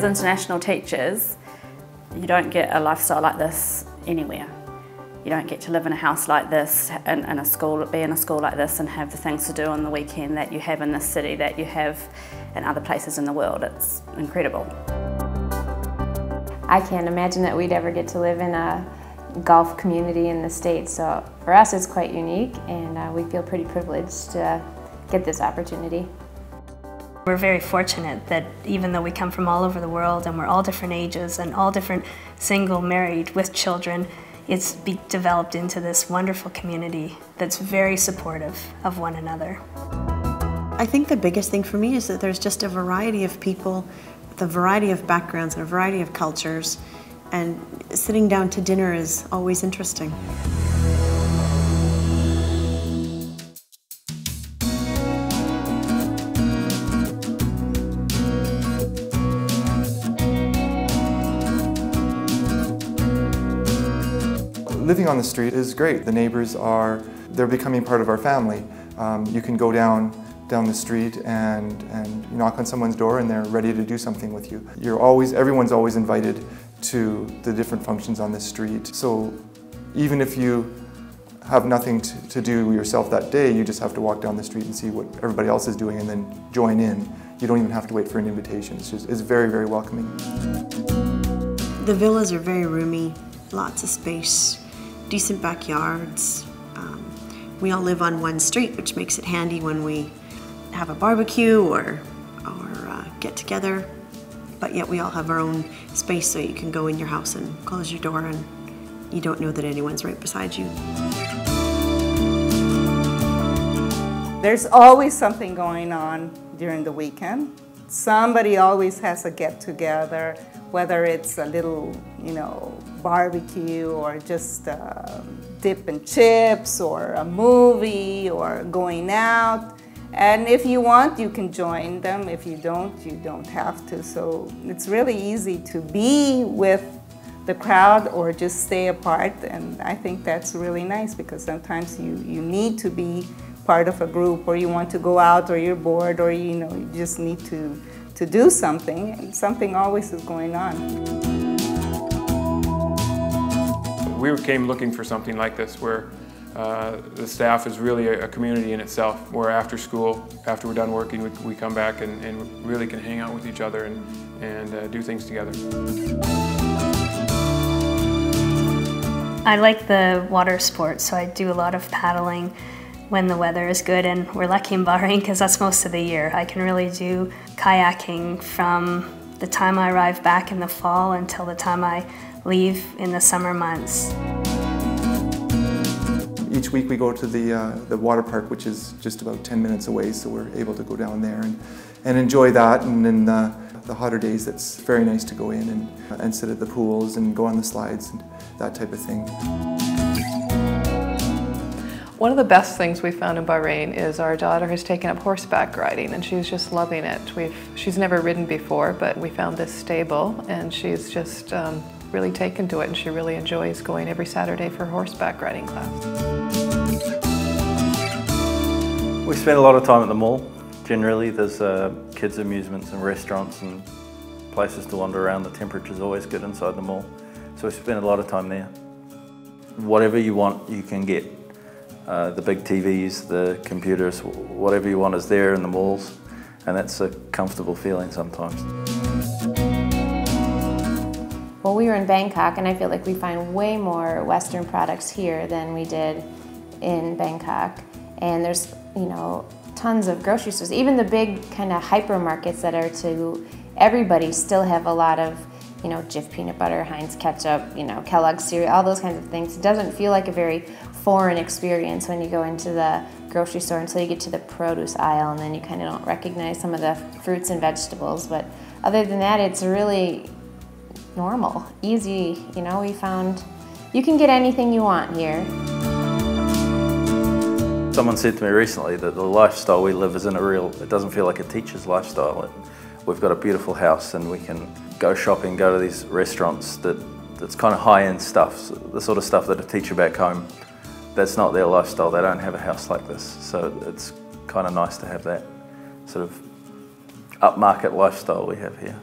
as international teachers, you don't get a lifestyle like this anywhere. You don't get to live in a house like this, in a school, be in a school like this and have the things to do on the weekend that you have in this city that you have in other places in the world. It's incredible. I can't imagine that we'd ever get to live in a golf community in the States, so for us it's quite unique, and we feel pretty privileged to get this opportunity. We're very fortunate that even though we come from all over the world and we're all different ages and all different, single, married, with children, it's developed into this wonderful community that's very supportive of one another. I think the biggest thing for me is that there's just a variety of people, a variety of backgrounds and a variety of cultures, and sitting down to dinner is always interesting. Living on the street is great. The neighbors they're becoming part of our family. You can go down the street and you knock on someone's door and they're ready to do something with you. Everyone's always invited to the different functions on this street. So even if you have nothing to do yourself that day, you just have to walk down the street and see what everybody else is doing and then join in. You don't even have to wait for an invitation. It's very, very welcoming. The villas are very roomy, lots of space, decent backyards. We all live on one street, which makes it handy when we have a barbecue or get together. But yet we all have our own space, so you can go in your house and close your door and you don't know that anyone's right beside you. There's always something going on during the weekend. Somebody always has a get-together, whether it's a little, barbecue or just dip and chips or a movie or going out. And if you want, you can join them. If you don't have to. So it's really easy to be with the crowd or just stay apart. And I think that's really nice, because sometimes you need to be part of a group, or you want to go out, or you're bored, or you just need to do something, and something always is going on. We came looking for something like this where the staff is really a community in itself, where after school, after we're done working, we come back and really can hang out with each other and do things together. I like the water sports, so I do a lot of paddling when the weather is good, and we're lucky in Bahrain because that's most of the year. I can really do kayaking from the time I arrive back in the fall until the time I leave in the summer months. Each week we go to the water park, which is just about 10 minutes away, so we're able to go down there and enjoy that. And in the hotter days, it's very nice to go in and sit at the pools and go on the slides and that type of thing. One of the best things we found in Bahrain is our daughter has taken up horseback riding, and she's just loving it. She's never ridden before, but we found this stable and she's just really taken to it, and she really enjoys going every Saturday for horseback riding class. We spend a lot of time at the mall. Generally there's kids' amusements and restaurants and places to wander around. The temperature's always good inside the mall, so we spend a lot of time there. Whatever you want you can get. The big TVs, the computers, whatever you want is there in the malls, and that's a comfortable feeling sometimes. Well, we were in Bangkok, and I feel like we find way more Western products here than we did in Bangkok. And there's, tons of grocery stores. Even the big kind of hypermarkets that are to everybody still have a lot of, Jif peanut butter, Heinz ketchup, Kellogg's cereal, all those kinds of things. It doesn't feel like a very foreign experience when you go into the grocery store until you get to the produce aisle, and then you kind of don't recognize some of the fruits and vegetables. But other than that, it's really normal, easy. We found you can get anything you want here. Someone said to me recently that the lifestyle we live isn't it doesn't feel like a teacher's lifestyle. We've got a beautiful house and we can go shopping, go to these restaurants that's kind of high-end stuff, the sort of stuff that a teacher back home, that's not their lifestyle. They don't have a house like this. So it's kind of nice to have that sort of upmarket lifestyle we have here.